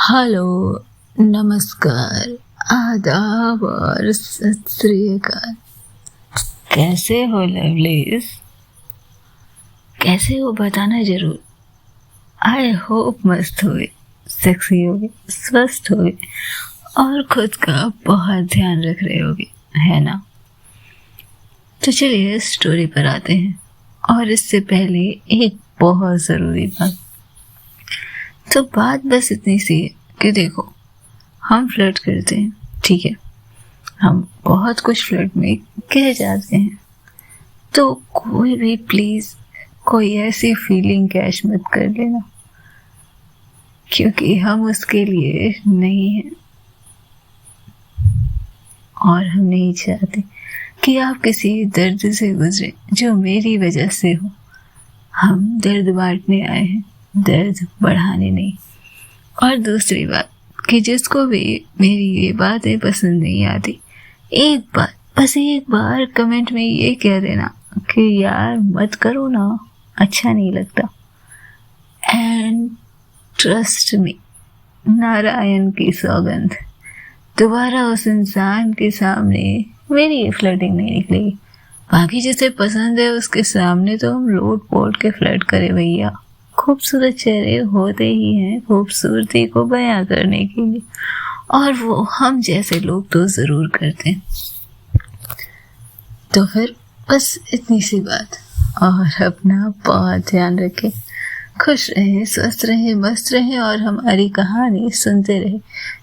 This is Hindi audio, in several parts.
हेलो, नमस्कार, आदाब और सत श्री अकाल। कैसे हो लवलीज? कैसे हो बताना जरूर। आई होप मस्त हुए, सेक्सी होगे, स्वस्थ होगे और खुद का बहुत ध्यान रख रहे होगे, है ना? तो चलिए स्टोरी पर आते हैं। और इससे पहले एक बहुत ज़रूरी बात। तो बात बस इतनी सी है कि देखो, हम फ्लर्ट करते हैं, ठीक है, हम बहुत कुछ फ्लर्ट में कह जाते हैं, तो कोई भी प्लीज कोई ऐसी फीलिंग कैश मत कर लेना, क्योंकि हम उसके लिए नहीं हैं और हम नहीं चाहते कि आप किसी दर्द से गुजरे जो मेरी वजह से हो। हम दर्द बांटने आए हैं, दर्द बढ़ाने नहीं। और दूसरी बात कि जिसको भी मेरी ये बातें पसंद नहीं आती, एक बार, बस एक बार कमेंट में ये कह देना कि यार मत करो ना, अच्छा नहीं लगता। एंड ट्रस्ट मी, नारायण की सौगंध, दोबारा उस इंसान के सामने मेरी फ्लर्टिंग नहीं निकलेगी। बाकी जिसे पसंद है उसके सामने तो हम लोट पोट के फ्लर्ट करें भैया। खूबसूरत चेहरे होते ही हैं खूबसूरती को बयां करने के लिए, और वो हम जैसे लोग तो ज़रूर करते हैं। तो फिर बस इतनी सी बात, और अपना बहुत ध्यान रखें, खुश रहें, स्वस्थ रहें, मस्त रहें और हमारी कहानी सुनते रहें।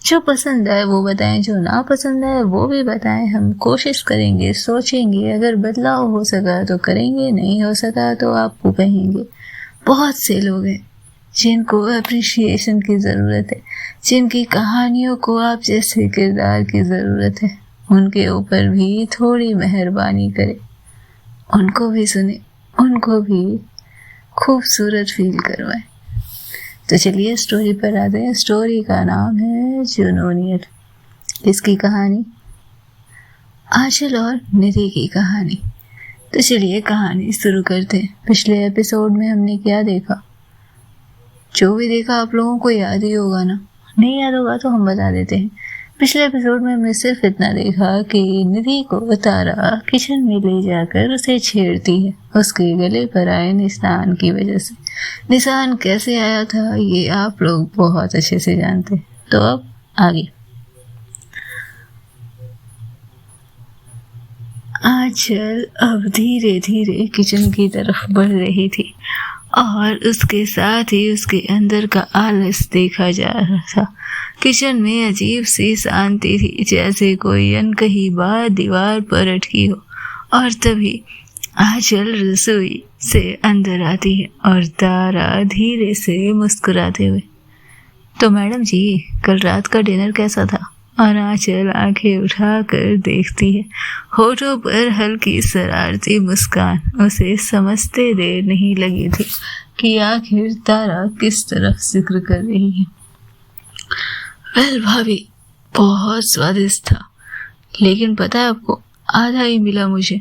जो पसंद आए वो बताएं, जो ना पसंद आए वो भी बताएं। हम कोशिश करेंगे, सोचेंगे, अगर बदलाव हो सका तो करेंगे, नहीं हो सका तो आपको कहेंगे। बहुत से लोग हैं जिनको अप्रिशिएशन की ज़रूरत है, जिनकी कहानियों को आप जैसे किरदार की ज़रूरत है। उनके ऊपर भी थोड़ी मेहरबानी करें, उनको भी सुने, उनको भी खूबसूरत फील करवाएं। तो चलिए स्टोरी पर आते हैं। स्टोरी का नाम है जुनूनियत। इसकी कहानी आंचल और निधि की कहानी। तो चलिए कहानी शुरू करते हैं। पिछले एपिसोड में हमने क्या देखा? जो भी देखा आप लोगों को याद ही होगा ना, नहीं याद होगा तो हम बता देते हैं। पिछले एपिसोड में हमने सिर्फ इतना देखा कि निधि को तारा किचन में ले जाकर उसे छेड़ती है, उसके गले पर आए निशान की वजह से। निशान कैसे आया था ये आप लोग बहुत अच्छे से जानते हैं। तो अब आगे। आंचल अब धीरे धीरे किचन की तरफ बढ़ रही थी और उसके साथ ही उसके अंदर का आलस देखा जा रहा था। किचन में अजीब सी शांति थी, जैसे कोई अनकही बात दीवार पर अटकी हो। और तभी आंचल रसोई से अंदर आती है और तारा धीरे से मुस्कुराते हुए, तो मैडम जी कल रात का डिनर कैसा था? और आंचल आंखें उठाकर देखती है, होठों पर हल्की शरारती मुस्कान। उसे समझते देर नहीं लगी थी कि आखिर तारा किस तरफ जिक्र कर रही है। वेल भाभी, बहुत स्वादिष्ट था, लेकिन पता है आपको, आधा ही मिला मुझे।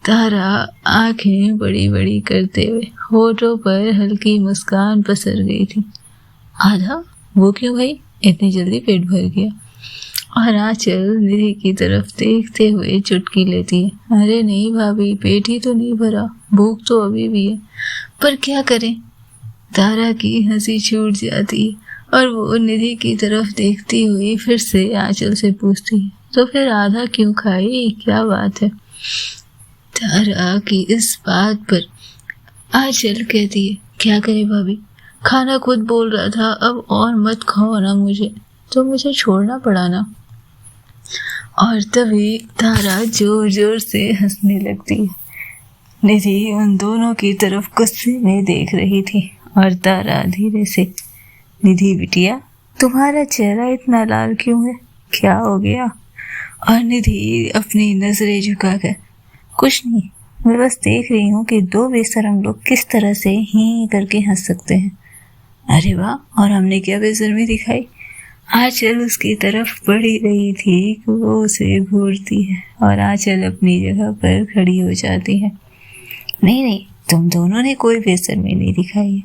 तारा आंखें बड़ी बड़ी करते हुए होठों पर हल्की मुस्कान पसर गई थी। आधा? वो क्यों भाई, इतनी जल्दी पेट भर गया? और आंचल निधि की तरफ देखते हुए चुटकी लेती है। अरे नहीं भाभी, पेट ही तो नहीं भरा, भूख तो अभी भी है, पर क्या करें? तारा की हंसी छूट जाती है और वो निधि की तरफ देखती हुई फिर से आंचल से पूछती है, तो फिर आधा क्यों खाई, क्या बात है? तारा की इस बात पर आंचल कहती है, क्या करे भाभी, खाना खुद बोल रहा था, अब और मत खाओ ना मुझे, तो मुझे छोड़ना पड़ा ना। और तभी तारा जोर जोर से हंसने लगती है। निधि उन दोनों की तरफ गुस्से में देख रही थी और तारा धीरे से, निधि बिटिया तुम्हारा चेहरा इतना लाल क्यों है, क्या हो गया? और निधि अपनी नजरें झुकाकर, कुछ नहीं, मैं बस देख रही हूँ कि दो बेशरम लोग किस तरह से ही करके हंस सकते हैं। अरे वाह, और हमने क्या बेशर्मी दिखाई? आंचल उसकी तरफ बढ़ी रही थी कि वो उसे घूरती है और आंचल अपनी जगह पर खड़ी हो जाती है। नहीं नहीं, तुम दोनों ने कोई बेशर्मी नहीं दिखाई है।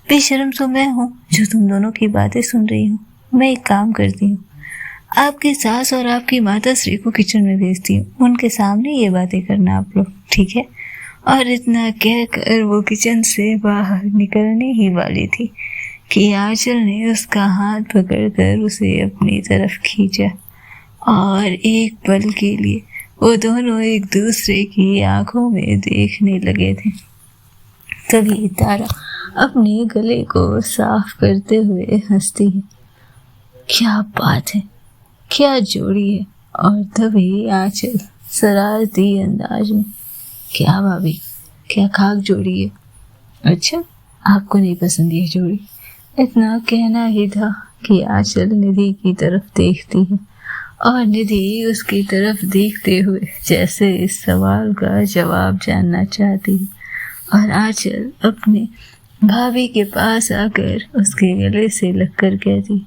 बेशर्म तो मैं हूँ जो तुम दोनों की बातें सुन रही हूँ। मैं एक काम करती हूँ, आपकी सास और आपकी माता श्री को किचन में भेजती हूँ, उनके सामने ये बातें करना आप लोग, ठीक है? और इतना कहकर वो किचन से बाहर निकलने ही वाली थी कि आंचल ने उसका हाथ पकड़कर उसे अपनी तरफ खींचा और एक पल के लिए वो दोनों एक दूसरे की आंखों में देखने लगे थे। तभी तारा अपने गले को साफ करते हुए हंसती है। क्या बात है, क्या जोड़ी है। और तभी आंचल शरारती अंदाज में, क्या भाभी, क्या खाक जोड़ी है। अच्छा, आपको नहीं पसंद ये जोड़ी? इतना कहना ही था कि आंचल निधि की तरफ देखती है और निधि उसकी तरफ देखते हुए जैसे इस सवाल का जवाब जानना चाहती है। और आंचल अपने भाभी के पास आकर उसके गले से लगकर कहती,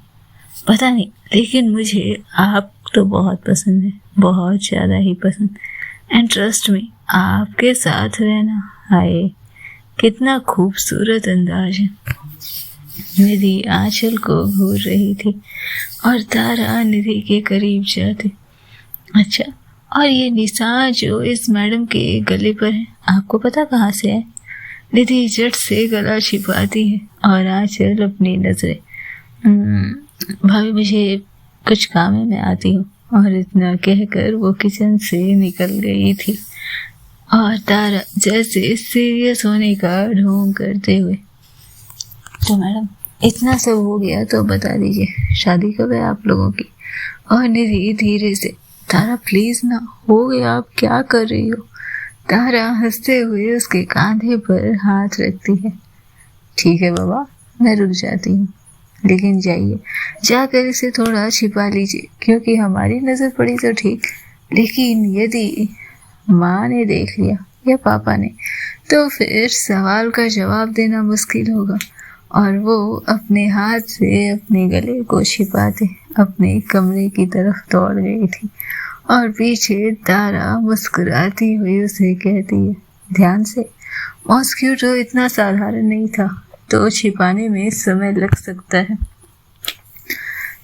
पता नहीं, लेकिन मुझे आप तो बहुत पसंद है, बहुत ज़्यादा ही पसंद। एंड ट्रस्ट में, आपके साथ रहना, हाय कितना खूबसूरत अंदाज है। निधि आंचल को घूर रही थी और तारा निधि के करीब जाते। अच्छा, और ये निशान जो इस मैडम के गले पर है, आपको पता कहाँ से है? निधि झट से गला छिपाती है और आंचल अपनी नजरें, भाभी मुझे कुछ काम है, मैं आती हूँ। और इतना कहकर वो किचन से निकल गई थी और तारा जैसे सीरियस होने का ढोंग करते हुए, तो मैडम इतना सब हो गया तो बता दीजिए, शादी कब है आप लोगों की? और निधि धीरे से, तारा प्लीज ना, हो गया, आप क्या कर रही हो? तारा हंसते हुए उसके कांधे पर हाथ रखती है। ठीक है बाबा, मैं रुक जाती हूँ, लेकिन जाइए, जाकर इसे थोड़ा छिपा लीजिए, क्योंकि हमारी नजर पड़ी तो ठीक, लेकिन यदि माँ ने देख लिया या पापा ने, तो फिर सवाल का जवाब देना मुश्किल होगा। और वो अपने हाथ से अपने गले को छिपाते अपने कमरे की तरफ दौड़ गई थी और पीछे तारा मुस्कुराती हुई उसे कहती है, ध्यान से, मॉस्क्यूटो इतना साधारण नहीं था, तो छिपाने में समय लग सकता है।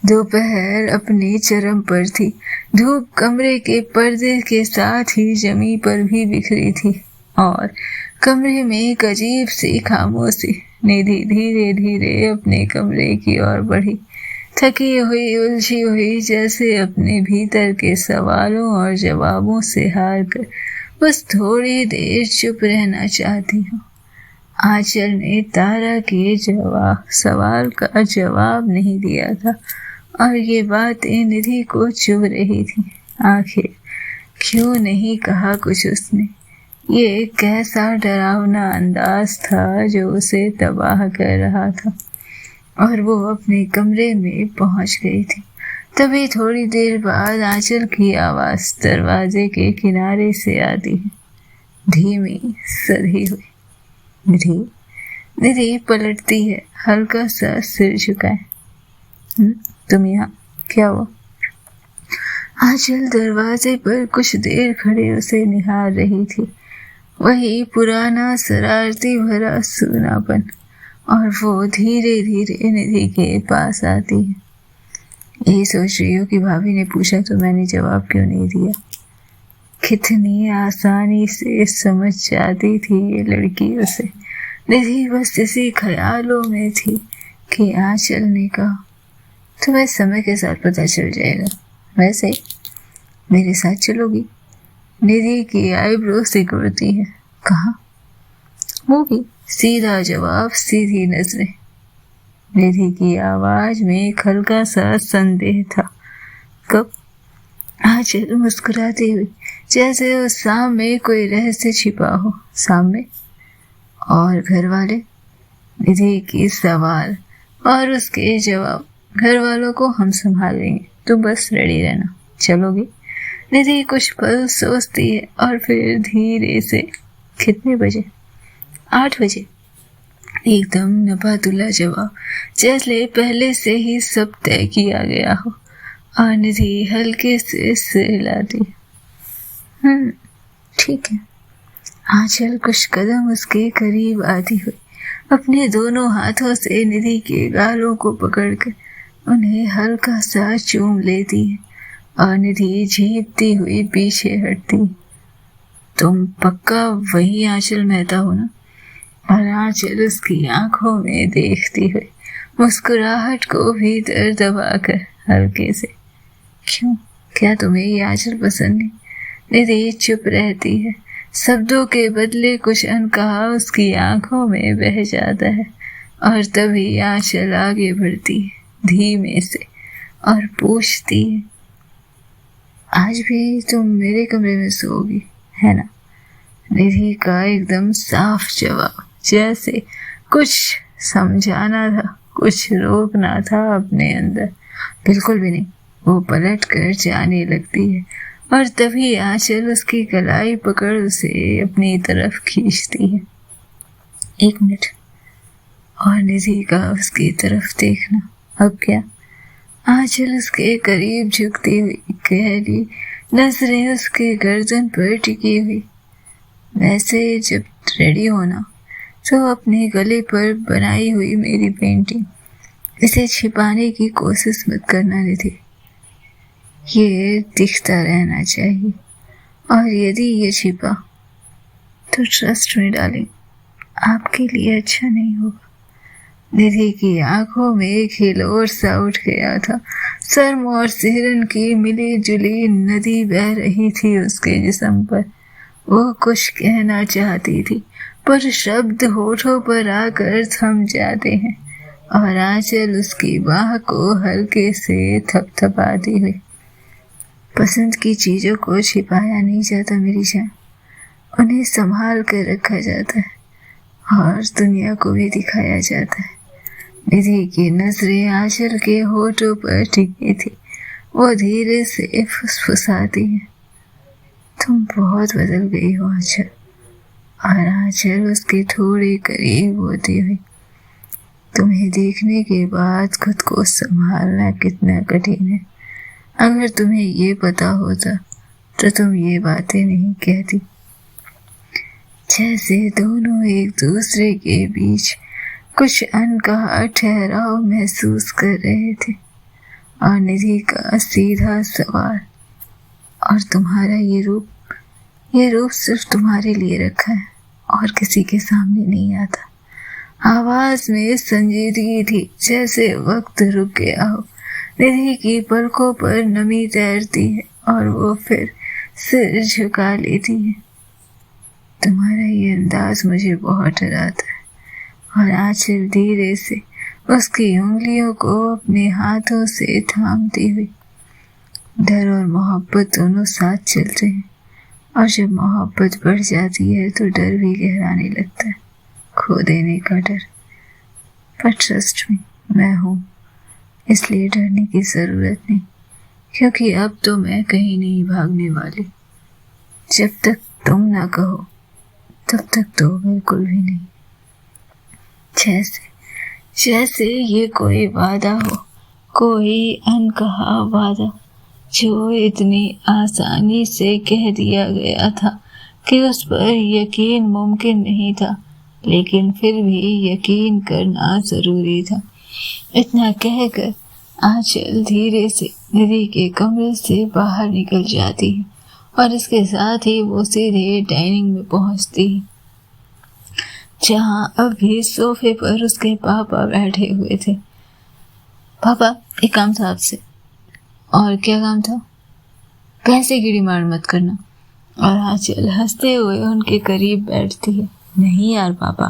दोपहर अपने चरम पर थी, धूप कमरे के पर्दे के साथ ही जमीन पर भी बिखरी थी और कमरे में एक अजीब सी खामोशी। निधि धीरे धीरे अपने कमरे की ओर बढ़ी, थकी हुई, उलझी हुई, जैसे अपने भीतर के सवालों और जवाबों से हार कर बस थोड़ी देर चुप रहना चाहती हूँ। आंचल ने तारा के सवाल का जवाब नहीं दिया था और ये बातें निधि को चुभ रही थी। आखिर क्यों नहीं कहा कुछ उसने? ये कैसा डरावना अंदाज था जो उसे तबाह कर रहा था। और वो अपने कमरे में पहुंच गई थी। तभी थोड़ी देर बाद आंचल की आवाज दरवाजे के किनारे से आती है, धीमी, सधी हुई। निधि पलटती है, हल्का सा सिर झुकाए। तुम यहाँ, क्या हुआ? आंचल दरवाजे पर कुछ देर खड़े उसे निहार रही थी। वही पुराना शरारती भरा सूनापन। और वो धीरे धीरे निधि के पास आती है। यही सोच रही हो कि भाभी ने पूछा तो मैंने जवाब क्यों नहीं दिया? कितनी आसानी से समझ जाती थी ये लड़की उसे। निधि बस इसी ख्यालों में थी कि आंचल ने कहा, तुम्हें समय के साथ पता चल जाएगा। वैसे मेरे साथ चलोगी? निधि की आईब्रो सिकुड़ती है। कहाँ? मूवी। सीधा जवाब, सीधी नजरें। निधि की आवाज में एक हल्का सा संदेह था। कब? आंचल मुस्कुराती हुई, जैसे उस सामने कोई रहस्य छिपा हो। सामने? और घर वाले? निधि की सवाल और उसके जवाब। घर वालों को हम संभाल लेंगे, तुम बस रेडी रहना। चलोगी? निधि कुछ पल सोचती है और फिर धीरे से, कितने बजे? 8 बजे। एकदम नबातुल्ला जवाब, जैसे पहले से ही सब तय किया गया हो। और निधि हल्के से सिर हिलाती। ठीक है। आंचल कुछ कदम उसके करीब आती हुई अपने दोनों हाथों से निधि के गालों को पकड़कर उन्हें हल्का सा चूम लेती है और निधि झींकती हुई पीछे हटती। तुम पक्का वही आंचल मेहता हो ना? और आंचल उसकी आंखों में देखती हुई मुस्कुराहट को भीतर दबाकर हल्के से, क्यों, क्या तुम्हें ये आंचल पसंद नहीं? निधि चुप रहती है। शब्दों के बदले कुछ अनकहा उसकी आंखों में बह जाता है और तभी आंचल आगे बढ़ती है धीमे से और पूछती है, आज भी तुम मेरे कमरे में सोओगी है ना? निधि का एकदम साफ जवाब, जैसे कुछ समझाना था, कुछ रोकना था अपने अंदर। बिल्कुल भी नहीं। वो पलट कर जाने लगती है और तभी आंचल उसकी कलाई पकड़ उसे अपनी तरफ खींचती है। 1 मिनट। और निधि का उसकी तरफ देखना। अब क्या? आंचल उसके करीब झुकती हुई गहरी नजरें उसके गर्दन पर टिकी हुई। वैसे जब रेडी होना तो अपने गले पर बनाई हुई मेरी पेंटिंग, इसे छिपाने की कोशिश मत करना निधि। ये दिखता रहना चाहिए और यदि ये छिपा तो ट्रस्ट में डालें, आपके लिए अच्छा नहीं होगा। निधि की आंखों में एक हिलोर सा उठ गया था। शर्म और सिहरन की मिली जुली नदी बह रही थी उसके जिस्म पर। वो कुछ कहना चाहती थी पर शब्द होठों पर आकर थम जाते हैं और आंचल उसकी बाह को हल्के से थपथपाती हुई, पसंद की चीजों को छिपाया नहीं जाता मेरी जान, उन्हें संभाल कर रखा जाता है और दुनिया को भी दिखाया जाता है। निधि की नजरें आंचल के होठों पर टिकी थी। वो धीरे से फुसफुसाती है, तुम बहुत बदल गई हो आंचल। और आंचल उसके थोड़े करीब होती हुई, तुम्हें देखने के बाद खुद को संभालना कितना कठिन है। अगर तुम्हें ये पता होता तो तुम ये बातें नहीं कहती। जैसे दोनों एक दूसरे के बीच कुछ अनकहा ठहराव महसूस कर रहे थे। और निधि का सीधा सवाल, और तुम्हारा ये रूप सिर्फ तुम्हारे लिए रखा है और किसी के सामने नहीं आता। आवाज में संजीदगी थी, जैसे वक्त रुक गया हो। निधि की पलकों पर नमी तैरती है और वो फिर सिर झुका लेती है। तुम्हारा ये अंदाज मुझे बहुत डराता है। और आंचल धीरे से उसकी उंगलियों को अपने हाथों से थामती हुई, डर और मोहब्बत दोनों साथ चलते हैं और जब मोहब्बत बढ़ जाती है तो डर भी गहराने लगता है, खो देने का डर। पर ट्रस्ट मी, मैं हूँ, इसलिए डरने की जरूरत नहीं, क्योंकि अब तो मैं कहीं नहीं भागने वाली। जब तक तुम ना कहो तब तक तो बिल्कुल भी नहीं। जैसे ये कोई वादा हो, कोई अनकहा वादा जो इतनी आसानी से कह दिया गया था कि उस पर यकीन मुमकिन नहीं था, लेकिन फिर भी यकीन करना जरूरी था। इतना कहकर आंचल धीरे से निधि के कमरे से बाहर निकल जाती है और इसके साथ ही वो सीधे डाइनिंग में पहुंचती है, जहां अभी सोफे पर उसके पापा बैठे हुए थे। पापा, एक काम था आपसे। और क्या काम था? पैसे की डिमांड मत करना। और आंचल हंसते हुए उनके करीब बैठती है। नहीं यार पापा,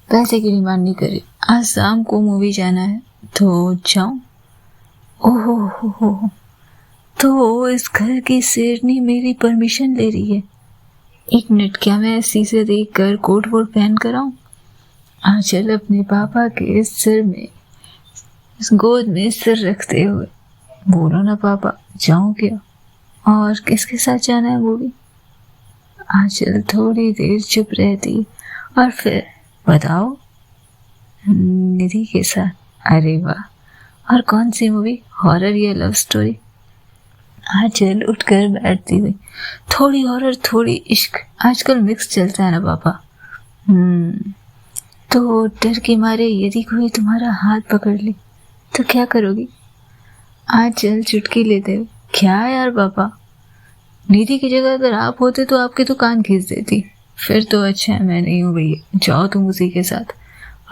पैसे की डिमांड नहीं करे, आज शाम को मूवी जाना है तो जाऊं। ओहो हो, तो इस घर की शेरनी मेरी परमिशन ले रही है। 1 मिनट, क्या मैं शीशे देख कर कोट वोट पहन कर आऊं? आंचल अपने पापा के सिर में गोद में सिर रखते हुए, बोलो ना पापा, जाऊं क्या? और किसके साथ जाना है मूवी? आंचल थोड़ी देर चुप रहती और फिर, बताओ। निधि के साथ। अरे वाह, और कौन सी मूवी, हॉरर या लव स्टोरी? आंचल उठकर बैठती हुई, थोड़ी हॉरर थोड़ी इश्क, आजकल मिक्स चलता है ना पापा। तो डर के मारे यदि कोई तुम्हारा हाथ पकड़ ले तो क्या करोगी? आंचल चुटकी लेते हुए, क्या यार पापा, निधि की जगह अगर आप होते तो आपके तो कान खींच देती। फिर तो अच्छा है मैं नहीं हूँ भैया, जाओ तुम उसी के साथ।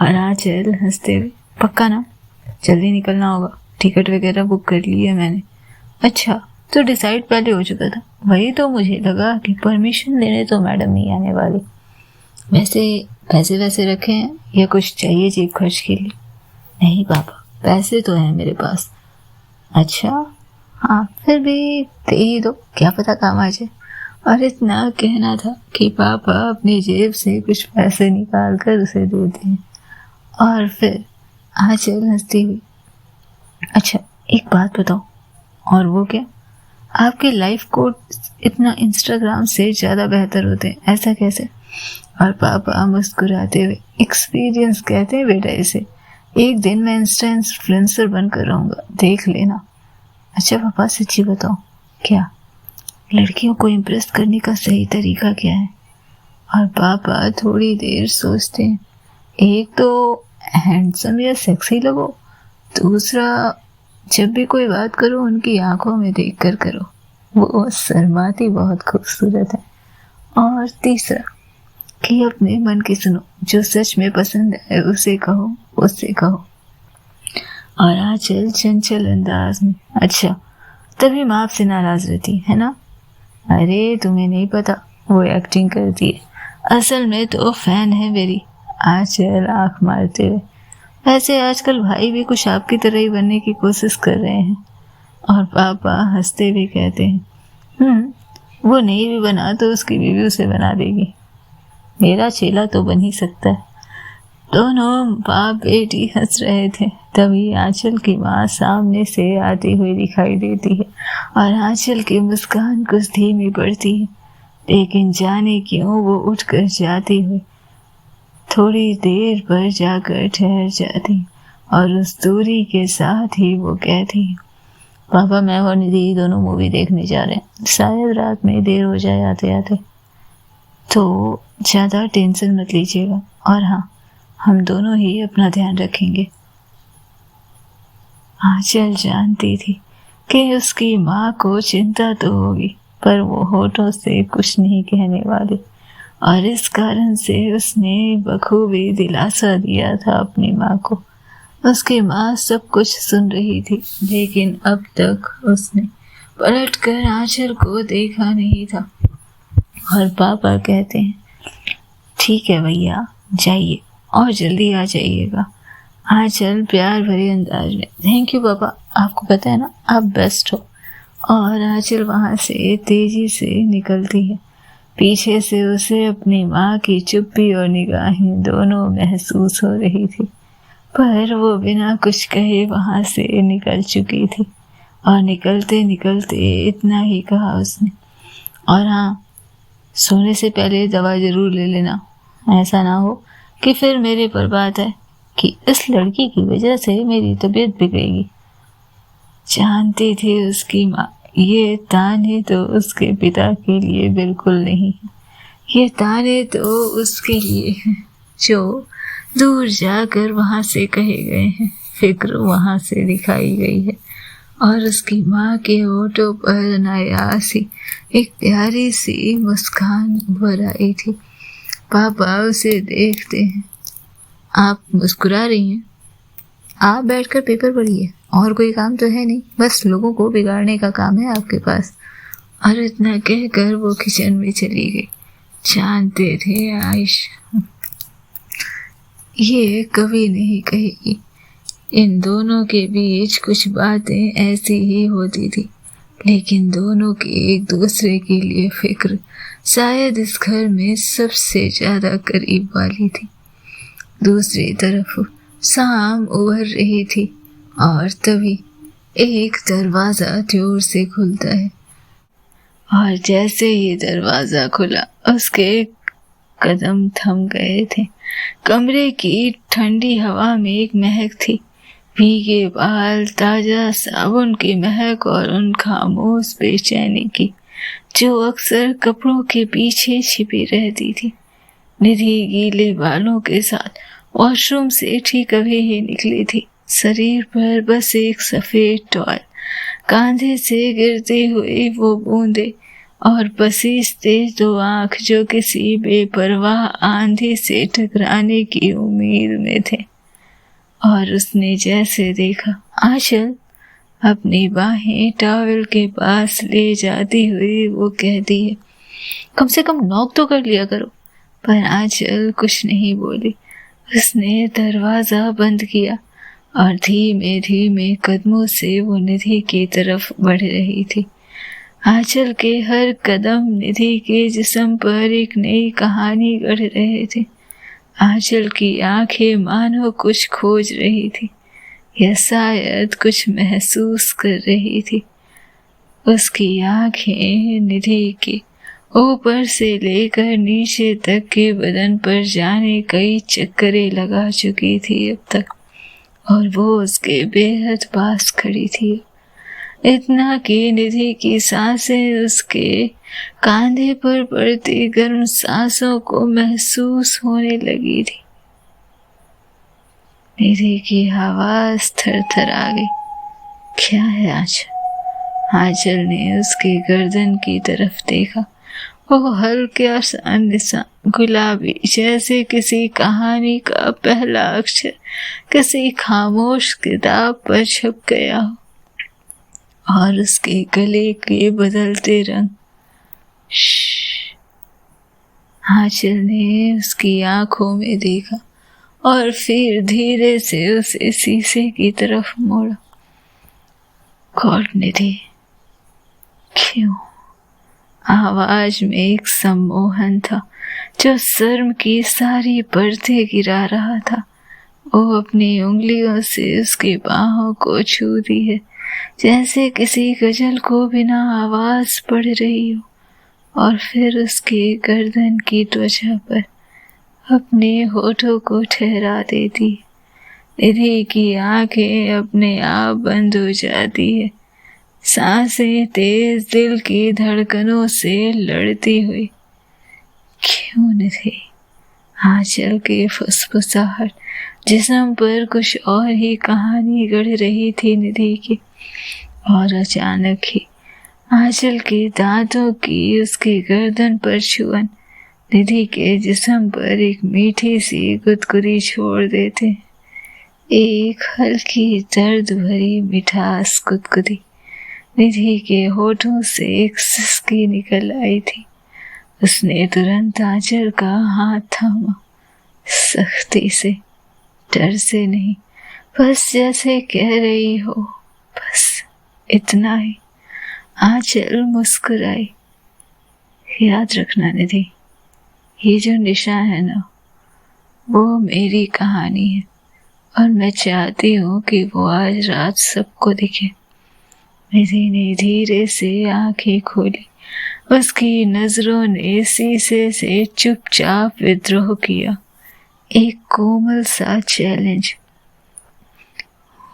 और आंचल हंसते हुए, पक्का ना? जल्दी निकलना होगा, टिकट वगैरह बुक कर ली है मैंने। अच्छा, तो डिसाइड पहले हो चुका था। वही तो मुझे लगा कि परमिशन लेने तो मैडम नहीं आने वाली। वैसे पैसे वैसे रखे हैं या कुछ चाहिए जेब खर्च के लिए? नहीं पापा, पैसे तो हैं मेरे पास। अच्छा, हाँ फिर भी दे ही दो, क्या पता काम आ जाए। और इतना कहना था कि पापा अपनी जेब से कुछ पैसे निकाल कर उसे देते हैं। और फिर आंचल हंसती हुई, अच्छा एक बात बताओ। और वो क्या? आपके लाइफ कोड इतना इंस्टाग्राम से ज़्यादा बेहतर होते हैं, ऐसा कैसे? और पापा मुस्कुराते हुए, एक्सपीरियंस कहते हैं बेटा इसे। एक दिन मैं इंस्टा इन्फ्लुएंसर बनकर रहूँगा, देख लेना। अच्छा पापा सच्ची बताओ, क्या लड़कियों को इम्प्रेस करने का सही तरीका क्या है? और पापा थोड़ी देर सोचते हैं। एक तो हैंडसम या सेक्सी लगो, दूसरा जब भी कोई बात करो उनकी आंखों में देख कर करो, वो शर्माती बहुत खूबसूरत है। और तीसरा कि अपने मन की सुनो, जो सच में पसंद है उसे कहो, उससे कहो। और आंचल चंचल अंदाज में, अच्छा तभी माँ आपसे नाराज रहती है ना? अरे तुम्हें नहीं पता, वो एक्टिंग करती है, असल में तो फैन है मेरी। आंचल आंख मारते हुए, वैसे आजकल भाई भी कुछ आपकी तरह ही बनने की कोशिश कर रहे हैं। और पापा हंसते हुए कहते हैं, वो नहीं भी बना तो उसकी बीवी उसे बना देगी, मेरा चेला तो बन ही सकता है। दोनों बाप बेटी हंस रहे थे, तभी आंचल की माँ सामने से आती हुई दिखाई देती है। और आंचल की मुस्कान कुछ धीमी पड़ती है, लेकिन जाने क्यों वो उठकर जाती हुई थोड़ी देर पर जाकर ठहर जाती, और उस दूरी के साथ ही वो कहती, पापा मैं और निधि दोनों मूवी देखने जा रहे हैं, शायद रात में देर हो जाए आते आते, तो ज़्यादा टेंशन मत लीजिएगा। और हाँ, हम दोनों ही अपना ध्यान रखेंगे। आंचल जानती थी कि उसकी माँ को चिंता तो होगी, पर वो होठों से कुछ नहीं कहने वाली, और इस कारण से उसने बखूबी दिलासा दिया था अपनी माँ को। उसकी माँ सब कुछ सुन रही थी, लेकिन अब तक उसने पलटकर आंचल को देखा नहीं था। और पापा कहते हैं, ठीक है भैया जाइए और जल्दी आ जाइएगा। आंचल प्यार भरे अंदाज में, थैंक यू पापा, आपको पता है ना आप बेस्ट हो। और आंचल वहाँ से तेजी से निकलती है। पीछे से उसे अपनी माँ की चुप्पी और निगाहें दोनों महसूस हो रही थी, पर वो बिना कुछ कहे वहाँ से निकल चुकी थी। और निकलते निकलते इतना ही कहा उसने, और हाँ सोने से पहले दवा जरूर ले लेना, ऐसा ना हो कि फिर मेरे पर बात है कि इस लड़की की वजह से मेरी तबीयत बिगड़ेगी। जानती थी उसकी माँ, ये ताने तो उसके पिता के लिए बिल्कुल नहीं है, ये ताने तो उसके लिए हैं जो दूर जाकर वहाँ से कहे गए हैं, फिक्र वहाँ से दिखाई गई है। और उसकी माँ के होठों पर अनायासी एक प्यारी सी मुस्कान उभर आई थी। पापा उसे देखते हैं, आप मुस्कुरा रही हैं? आप बैठकर पेपर पढ़िए, और कोई काम तो है नहीं, बस लोगों को बिगाड़ने का काम है आपके पास। और इतना कहकर वो किचन में चली गई। जानते थे आयशा ये कभी नहीं कहेगी, इन दोनों के बीच कुछ बातें ऐसी ही होती थी, लेकिन दोनों की एक दूसरे के लिए फिक्र शायद इस घर में सबसे ज्यादा करीब वाली थी। दूसरी तरफ शाम उभर रही थी, और तभी एक दरवाजा जोर से खुलता है। और जैसे ही दरवाजा खुला उसके कदम थम गए थे। कमरे की ठंडी हवा में एक महक थी, भीगे बाल, ताजा साबुन की महक, और उन खामोश बेचैनी की जो अक्सर कपड़ों के पीछे छिपी रहती थी। निधि गीले बालों के साथ वॉशरूम से ठीक अभी ही निकली थी, शरीर पर बस एक सफेद टॉल, कांधे से गिरती हुई वो बूंदे और पसीजते दो आंख जो किसी बेपरवाह आंधी से टकराने की उम्मीद में थे। और उसने जैसे देखा, आंचल अपनी बाहें टॉवेल के पास ले जाती हुई वो कहती है, कम से कम नॉक तो कर लिया करो। पर आंचल कुछ नहीं बोली। उसने दरवाजा बंद किया और धीमे धीमे कदमों से वो निधि की तरफ बढ़ रही थी। आंचल के हर कदम निधि के जिस्म पर एक नई कहानी गढ़ रहे थे। आंचल की आंखें मानो कुछ खोज रही थी या शायद कुछ महसूस कर रही थी। उसकी आंखें निधि के ऊपर से लेकर नीचे तक के बदन पर जाने कई चक्करें लगा चुकी थी अब तक, और वो उसके बेहद पास खड़ी थी। इतना कि निधि की सांसें उसके कांधे पर पड़ती गर्म सांसों को महसूस होने लगी थी। निधि की आवाज थरथरा गई, क्या है आंचल? आंचल ने उसकी गर्दन की तरफ देखा। वो हल्का सा निशान, गुलाबी, जैसे किसी कहानी का पहला अक्षर किसी खामोश किताब पर छप गया हो, और उसके गले के बदलते रंग। आंचल ने उसकी आंखों में देखा और फिर धीरे से उसे शीशे की तरफ मोड़ा। गॉड निधि, क्यों? आवाज में एक सम्मोहन था जो शर्म की सारी परतें गिरा रहा था। वो अपनी उंगलियों से उसकी बाहों को छूती है, जैसे किसी गजल को बिना आवाज पढ़ रही हो, और फिर उसके गर्दन की त्वचा पर अपने होठों को ठहरा देती है। निधि की आंखें अपने आप बंद हो जाती है, सांसें तेज दिल की धड़कनों से लड़ती हुई। क्यों निधि? आंचल की फुसफुसाहट जिस्म पर कुछ और ही कहानी गढ़ रही थी निधि की, और अचानक ही आंचल के दांतों की उसकी गर्दन पर छुअन निधि के जिस्म पर एक मीठी सी गुदगुदी छोड़ देते। एक हल्की दर्द भरी मिठास गुदगुदी निधि के होठों से एक सिसकी निकल आई थी। उसने तुरंत आंचल का हाथ थामा, सख्ती से, डर से नहीं, बस जैसे कह रही हो, बस इतना ही। आंचल मुस्कुराई। याद रखना निधि, ये जो निशान है ना, वो मेरी कहानी है, और मैं चाहती हूँ कि वो आज रात सबको दिखे। निधि ने धीरे से आंखें खोली। उसकी नजरों ने शीशे से चुपचाप विद्रोह किया, एक कोमल सा चैलेंज।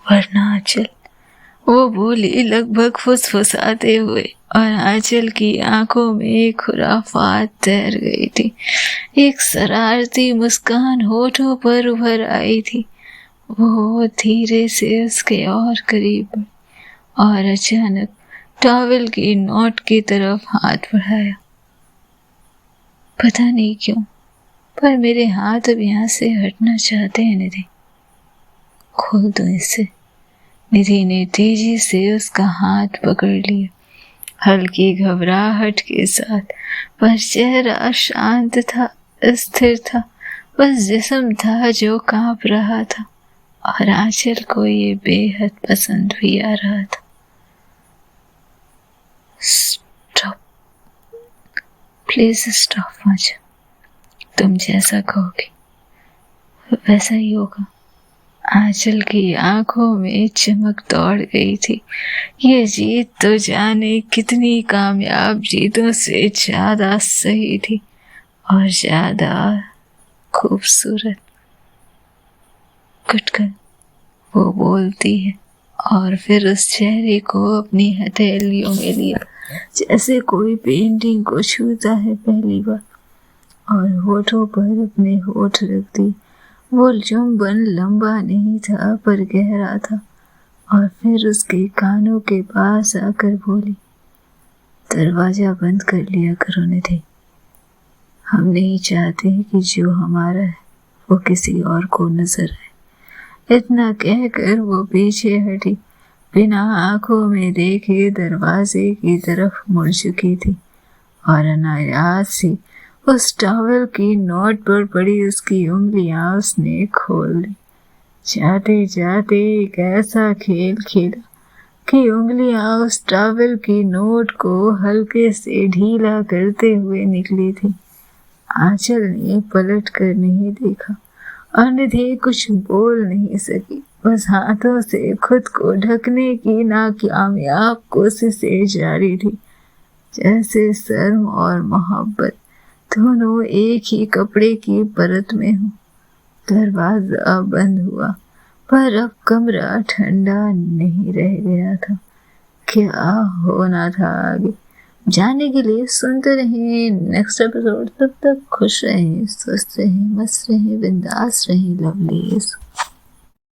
वरना आंचल, वो बोली लगभग फुसफुसाते हुए, और आंचल की आंखों में एक खुराफात तैर गई थी। एक शरारती मुस्कान होठों पर उभर आई थी। वो धीरे से उसके और करीब, और अचानक टॉवेल की नोट की तरफ हाथ बढ़ाया। पता नहीं क्यों, पर मेरे हाथ अब यहाँ से हटना चाहते हैं निधि। खोल दो इसे। निधि ने तेजी से उसका हाथ पकड़ लिया, हल्की घबराहट के साथ, पर चेहरा शांत था, स्थिर था। बस जिस्म था जो कांप रहा था, और आंचल को ये बेहद पसंद भी आ रहा था। स्टॉप, प्लीज स्टॉप आंचल, तुम जैसा कहोगे वैसा ही होगा। आंचल की आंखों में चमक दौड़ गई थी। ये जीत तो जाने कितनी कामयाब जीतों से ज्यादा सही थी, और ज्यादा खूबसूरत। कुटकल, वो बोलती है, और फिर उस चेहरे को अपनी हथेलियों में लिया, जैसे कोई पेंटिंग को छूता है पहली बार, और होठों पर अपने होठ रख दी। वो चुंबन लंबा नहीं था पर गहरा था, और फिर उसके कानों के पास आकर बोली, दरवाजा बंद कर लिया करो निधि। हम नहीं चाहते कि जो हमारा है वो किसी और को नजर आए। इतना कहकर वो पीछे हटी, बिना आंखों में देखे दरवाजे की तरफ मुड़ चुकी थी, और अनायास ही उस टॉवल की नोट पर पड़ी उसकी उंगलियां उसने खोल दी। जाते जाते एक ऐसा खेल खेला कि उंगलियां उस टॉवल की नोट को हल्के से ढीला करते हुए निकली थी। आंचल ने पलट कर नहीं देखा और निधि कुछ बोल नहीं सकी, बस हाथों से खुद को ढकने की नाकामयाब कोशिशें जारी थी, जैसे शर्म और मोहब्बत दोनों एक ही कपड़े की परत में हो। दरवाजा बंद हुआ, पर अब कमरा ठंडा नहीं रह गया था। क्या होना था आगे जानने के लिए सुनते रहें नेक्स्ट एपिसोड। तब तक खुश रहें, स्वस्थ रहें, मस्त रहें, बिंदास रहें, लवली।